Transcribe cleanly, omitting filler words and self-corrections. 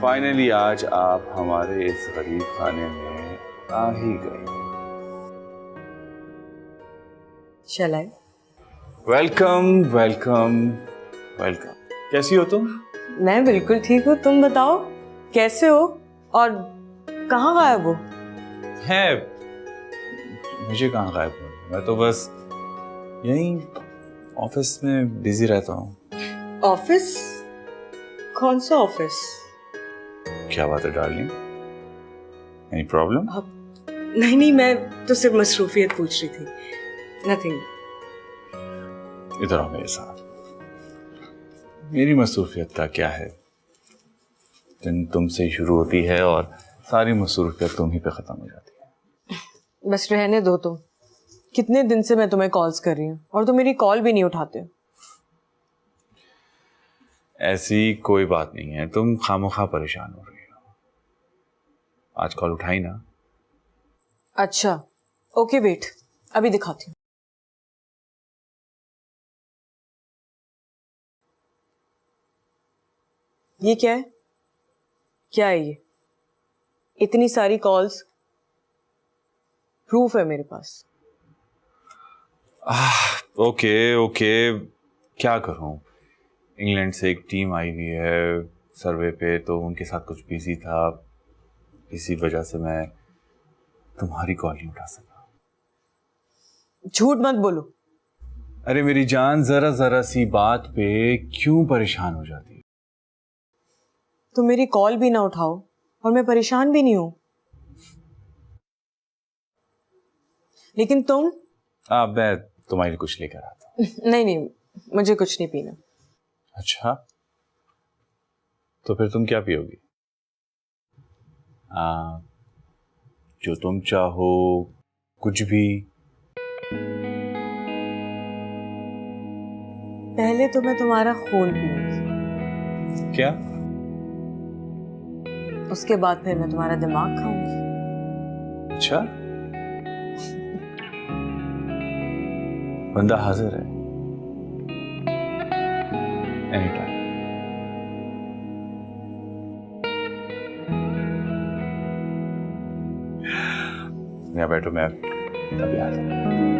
Finally आज आप हमारे इस गरीब खाने में आ ही गए। Shall I? Welcome welcome welcome. कैसी हो तुम? मैं बिल्कुल ठीक हूँ। तुम बताओ कैसे हो और कहाँ गायब हो? है मुझे कहाँ गायब हो? मैं तो बस यहीं ऑफिस में बिजी रहता हूँ। ऑफिस? कौन सा ऑफिस? क्या बात है डार्लिंग? Any problem? नहीं, मैं तो सिर्फ मसरूफियत पूछ रही थी। नथिंग। इधर आओ मेरे साथ। मेरी मसरूफियत का क्या है? दिन तुमसे शुरू होती है और सारी मसरूफियत तुम ही पे खत्म हो जाती है। बस रहने दो तुम। कितने दिन से मैं तुम्हें कॉल्स कर रही हूँ और तुम मेरी कॉल भी नहीं उठाते हो। ऐसी कोई बात नहीं है, तुम खामोखा परेशान हो रही हो। आज कॉल उठाई ना? अच्छा ओके वेट, अभी दिखाती हूँ। ये क्या है? क्या है ये? इतनी सारी कॉल्स, प्रूफ है मेरे पास। ओके ओके, क्या करूं? इंग्लैंड से एक टीम आई हुई है सर्वे पे, तो उनके साथ कुछ बिजी था, इसी वजह से मैं तुम्हारी कॉल नहीं उठा सका। झूठ मत बोलो। अरे मेरी जान, जरा जरा सी बात पे क्यों परेशान हो जाती है? तुम मेरी कॉल भी ना उठाओ और मैं परेशान भी नहीं हूं, लेकिन तुम मैं तुम्हारे लिए कुछ लेकर आता हूं। नहीं, मुझे कुछ नहीं पीना। अच्छा, तो फिर तुम क्या पियोगी? जो तुम चाहो, कुछ भी। पहले तो मैं तुम्हारा खून पीऊंगी, क्या? उसके बाद फिर मैं तुम्हारा दिमाग खाऊंगी। अच्छा, बंदा हाजिर है। Any time. यहाँ बैठो, मैं अभी आता हूं।